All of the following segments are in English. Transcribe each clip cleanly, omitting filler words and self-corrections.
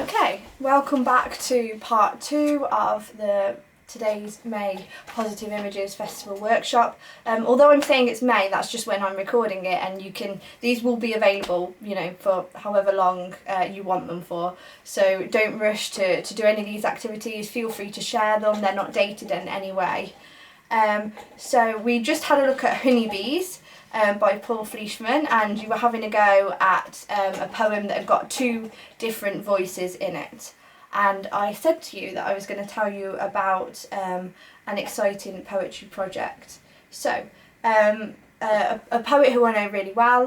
Okay, welcome back to part 2 of today's May Positive Images Festival workshop. Although I'm saying it's May, that's just when I'm recording it, and these will be available, for however long you want them for. So don't rush to do any of these activities. Feel free to share them. They're not dated in any way. So we just had a look at Honeybees by Paul Fleischman, and you were having a go at a poem that had got 2 different voices in it. And I said to you that I was going to tell you about an exciting poetry project. So, a poet who I know really well,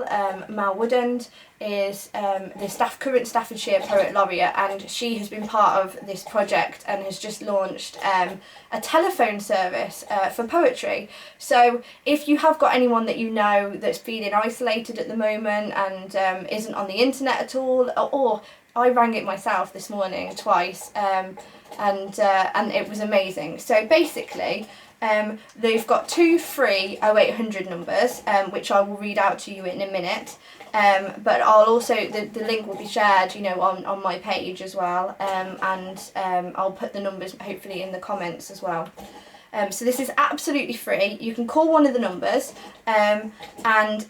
Mal Woodend, is the current Staffordshire Poet Laureate, and she has been part of this project and has just launched a telephone service for poetry. So if you have got anyone that you know that's feeling isolated at the moment and isn't on the internet at all, or I rang it myself this morning twice, and it was amazing. So basically, they've got 2 free 0800 numbers, which I will read out to you in a minute. But I'll also, the link will be shared, on my page as well, and I'll put the numbers hopefully in the comments as well. So this is absolutely free. You can call one of the numbers, and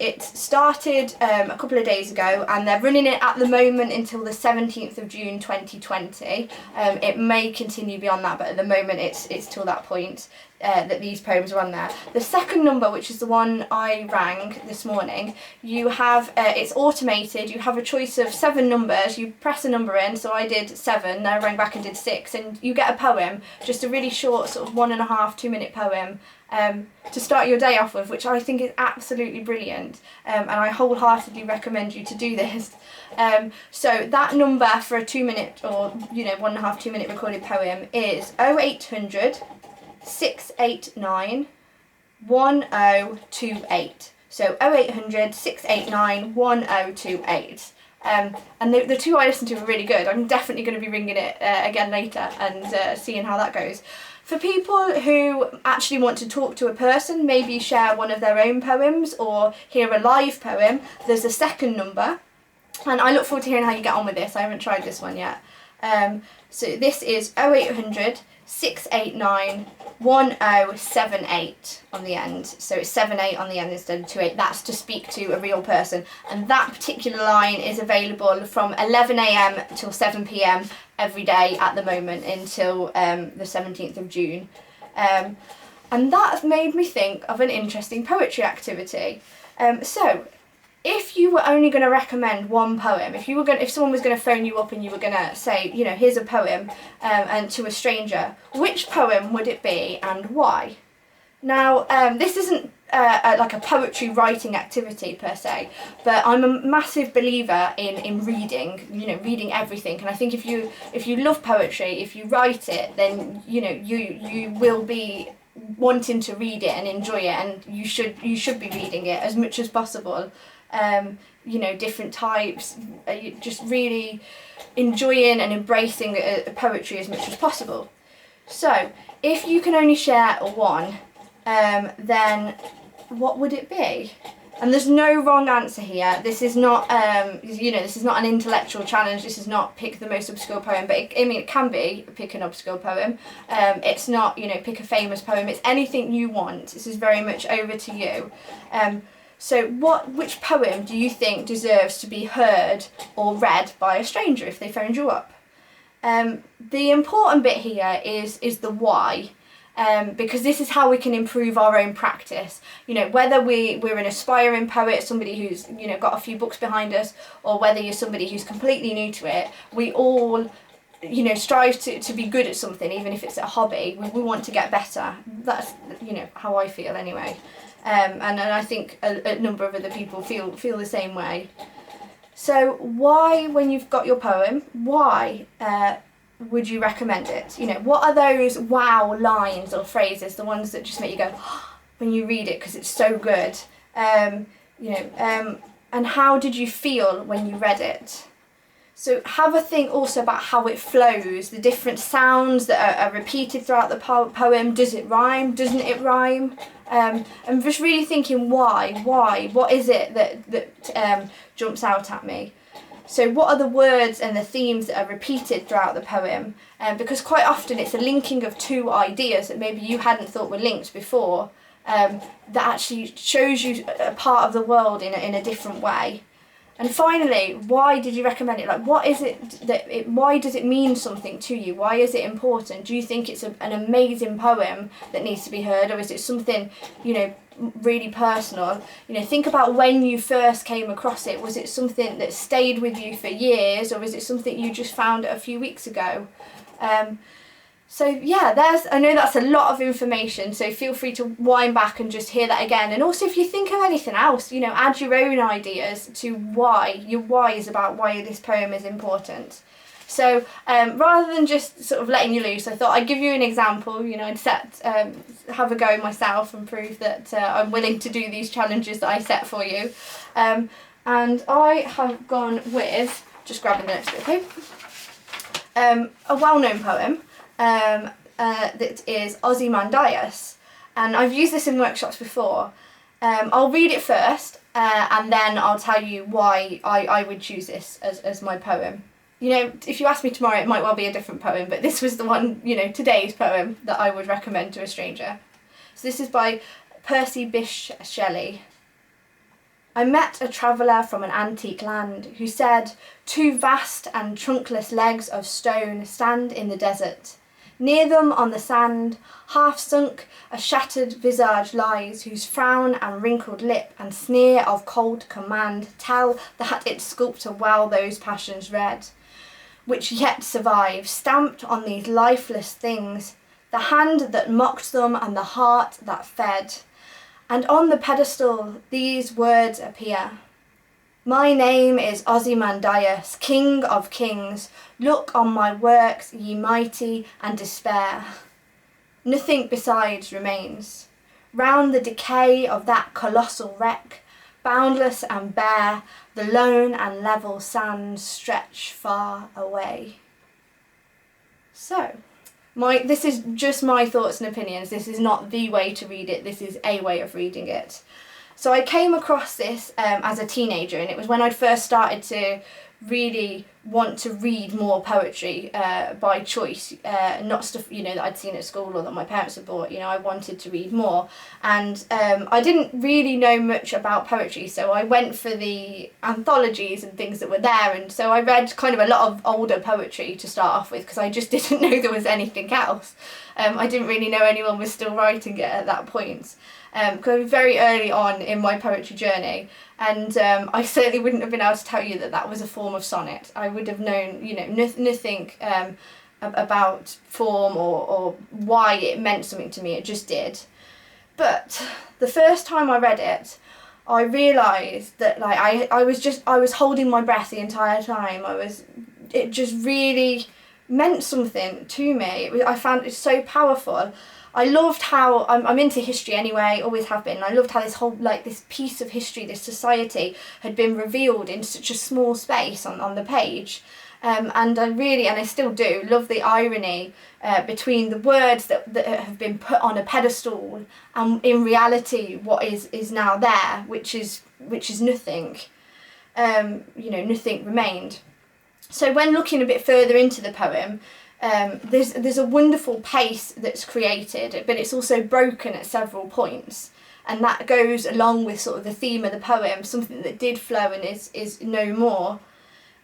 it started a couple of days ago, and they're running it at the moment until the 17th of June 2020. It may continue beyond that, but at the moment it's till that point that these poems are on there. The second number, which is the one I rang this morning, you have it's automated. You have a choice of 7 numbers. You press a number in, so I did 7, then I rang back and did 6, and you get a poem, just a really short sort of 1.5 2-minute poem to start your day off with, which I think is absolutely brilliant, and I wholeheartedly recommend you to do this. So that number for a 2-minute or 1.5 2-minute recorded poem is 0800 689 1028. So 0800 689 1028. And the 2 I listened to were really good. I'm definitely going to be ringing it again later and seeing how that goes. For people who actually want to talk to a person, maybe share one of their own poems or hear a live poem, there's a second number. And I look forward to hearing how you get on with this. I haven't tried this one yet. So this is 0800 689 1078 on the end. So it's 78 on the end instead of 28. That's to speak to a real person. And that particular line is available from 11 a.m. till 7 p.m. every day at the moment until the 17th of June. And that made me think of an interesting poetry activity. So if you were only going to recommend one poem, if someone was going to phone you up and you were going to say, here's a poem, and to a stranger, which poem would it be and why? Now, this isn't like a poetry writing activity per se, but I'm a massive believer in reading, reading everything. And I think if you love poetry, if you write it, then you will be wanting to read it and enjoy it, and you should be reading it as much as possible. Different types, just really enjoying and embracing poetry as much as possible. So if you can only share one, then what would it be? And there's no wrong answer here. This is not this is not an intellectual challenge. This is not pick the most obscure poem, but it can be pick an obscure poem. It's not pick a famous poem. It's anything you want. This is very much over to you. So which poem do you think deserves to be heard or read by a stranger if they phoned you up? The important bit here is the why, because this is how we can improve our own practice. Whether we're an aspiring poet, somebody who's got a few books behind us, or whether you're somebody who's completely new to it, we all strive to be good at something, even if it's a hobby. We want to get better. That's how I feel anyway. And I think a number of other people feel the same way. So why, when you've got your poem, why would you recommend it? What are those wow lines or phrases, the ones that just make you go when you read it because it's so good? And how did you feel when you read it? So have a think also about how it flows, the different sounds that are repeated throughout the poem. Does it rhyme? Doesn't it rhyme? And just really thinking why? What is it that jumps out at me? So what are the words and the themes that are repeated throughout the poem? Because quite often it's a linking of two ideas that maybe you hadn't thought were linked before, that actually shows you a part of the world in a different way. And finally, why did you recommend it? Like, what is it why does it mean something to you? Why is it important? Do you think it's an amazing poem that needs to be heard, or is it something, really personal? Think about when you first came across it. Was it something that stayed with you for years, or is it something you just found a few weeks ago? So yeah, I know that's a lot of information, so feel free to wind back and just hear that again. And also, if you think of anything else, add your own ideas to your whys about why this poem is important. So rather than just sort of letting you loose, I thought I'd give you an example, and have a go myself and prove that I'm willing to do these challenges that I set for you. And I have gone with, just grabbing the next bit of paper, a well-known poem. That is Ozymandias, and I've used this in workshops before. I'll read it first, and then I'll tell you why I would choose this as my poem. If you ask me tomorrow, it might well be a different poem, but this was the one, today's poem that I would recommend to a stranger. So this is by Percy Bysshe Shelley. I met a traveller from an antique land who said, 2 vast and trunkless legs of stone stand in the desert. Near them on the sand, half sunk, a shattered visage lies, whose frown and wrinkled lip and sneer of cold command tell that its sculptor well those passions read, which yet survive, stamped on these lifeless things, the hand that mocked them and the heart that fed. And on the pedestal these words appear. My name is Ozymandias, King of Kings. Look on my works, ye mighty, and despair. Nothing besides remains. Round the decay of that colossal wreck, boundless and bare, the lone and level sands stretch far away. So, this is just my thoughts and opinions. This is not the way to read it. This is a way of reading it. So I came across this as a teenager, and it was when I'd first started to really want to read more poetry by choice, not stuff that I'd seen at school or that my parents had bought. I wanted to read more, and I didn't really know much about poetry, so I went for the anthologies and things that were there, and so I read kind of a lot of older poetry to start off with, because I just didn't know there was anything else. I didn't really know anyone was still writing it at that point. Because I was very early on in my poetry journey, and I certainly wouldn't have been able to tell you that was a form of sonnet. I would have known, nothing about form or why it meant something to me. It just did. But the first time I read it, I realised that I was holding my breath the entire time. It just really meant something to me. I found it so powerful. I loved how, I'm into history anyway, always have been. I loved how this whole, this piece of history, this society, had been revealed in such a small space on the page. And I really, and I still do, love the irony between the words that have been put on a pedestal and in reality what is now there, which is nothing. Nothing remained. So when looking a bit further into the poem, there's a wonderful pace that's created, but it's also broken at several points, and that goes along with sort of the theme of the poem, something that did flow and is no more.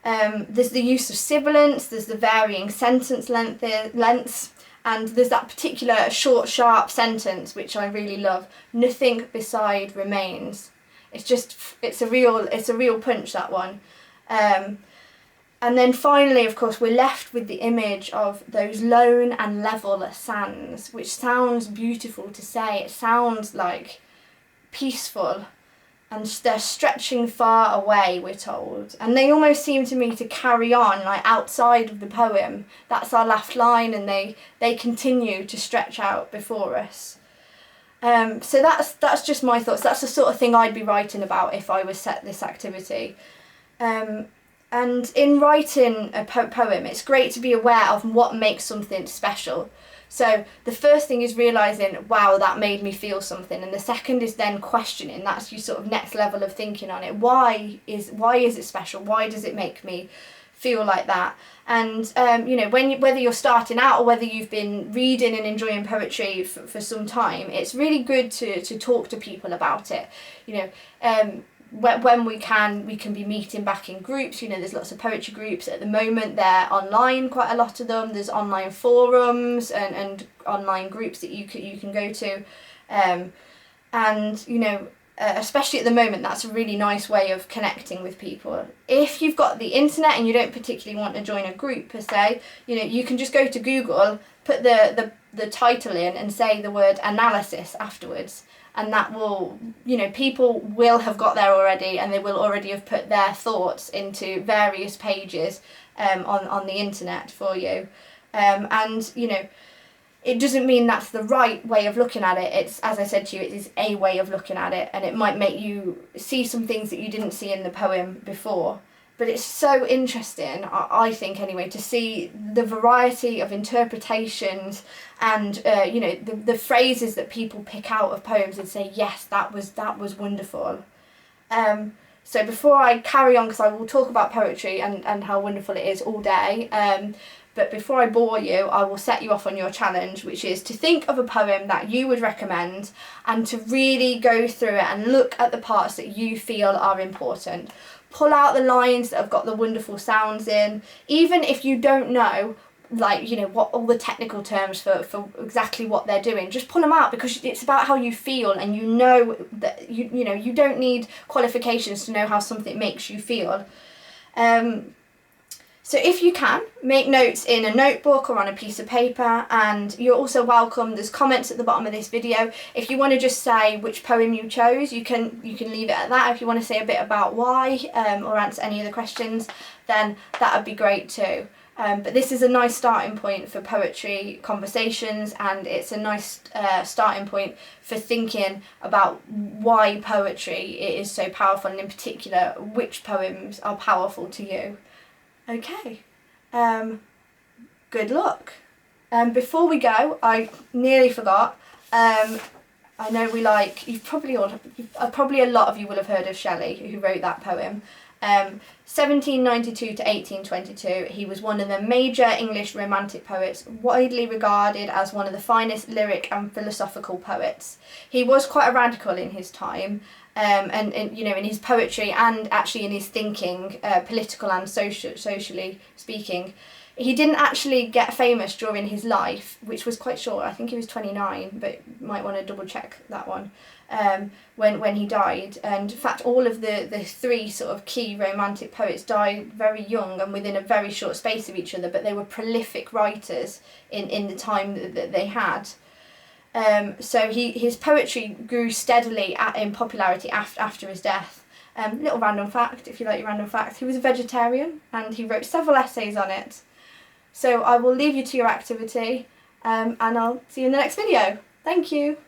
There's the use of sibilants, there's the varying sentence lengths, and there's that particular short, sharp sentence which I really love. Nothing beside remains. It's a real punch, that one. And then finally, of course, we're left with the image of those lone and level sands, which sounds beautiful to say. It sounds like peaceful, and they're stretching far away, we're told. And they almost seem to me to carry on, outside of the poem. That's our last line, and they continue to stretch out before us. So that's just my thoughts. That's the sort of thing I'd be writing about if I was set this activity. And in writing a poem, it's great to be aware of what makes something special. So the first thing is realising, wow, that made me feel something, and the second is then questioning. That's your sort of next level of thinking on it. Why is it special? Why does it make me feel like that? And you know, whether you're starting out or whether you've been reading and enjoying poetry for some time, it's really good to talk to people about it. You know, when we can be meeting back in groups. You know, there's lots of poetry groups at the moment. They're online, quite a lot of them. There's online forums and online groups that you can go to, and you know, especially at the moment, that's a really nice way of connecting with people. If you've got the internet and you don't particularly want to join a group per se, you know, you can just go to Google, put the title in and say the word analysis afterwards, and that will, you know, people will have got there already, and they will already have put their thoughts into various pages on the internet for you. And you know, it doesn't mean that's the right way of looking at it. It's, as I said to you, it is a way of looking at it, and it might make you see some things that you didn't see in the poem before. But it's so interesting, I think anyway, to see the variety of interpretations and you know, the phrases that people pick out of poems and say, yes, that was wonderful. So before I carry on, because I will talk about poetry and how wonderful it is all day, but before I bore you, I will set you off on your challenge, which is to think of a poem that you would recommend and to really go through it and look at the parts that you feel are important. Pull out the lines that have got the wonderful sounds in, even if you don't know, like, you know, what all the technical terms for exactly what they're doing. Just pull them out, because it's about how you feel, and you know that you know, you don't need qualifications to know how something makes you feel. So if you can, make notes in a notebook or on a piece of paper, and you're also welcome, there's comments at the bottom of this video. If you want to just say which poem you chose, you can leave it at that. If you want to say a bit about why, or answer any of the questions, then that would be great too. But this is a nice starting point for poetry conversations, and it's a nice starting point for thinking about why poetry is so powerful, and in particular, which poems are powerful to you. Okay, good luck. Before we go, I nearly forgot, I know probably a lot of you will have heard of Shelley, who wrote that poem. 1792 to 1822, he was one of the major English Romantic poets, widely regarded as one of the finest lyric and philosophical poets. He was quite a radical in his time, and you know, in his poetry and actually in his thinking, political and socially speaking. He didn't actually get famous during his life, which was quite short. I think he was 29, but you might want to double check that one, when he died. And in fact, all of the three sort of key Romantic poets died very young and within a very short space of each other, but they were prolific writers in the time that they had. So his poetry grew steadily in popularity after his death. Little random fact, if you like your random facts, he was a vegetarian, and he wrote several essays on it. So I will leave you to your activity, and I'll see you in the next video. Thank you.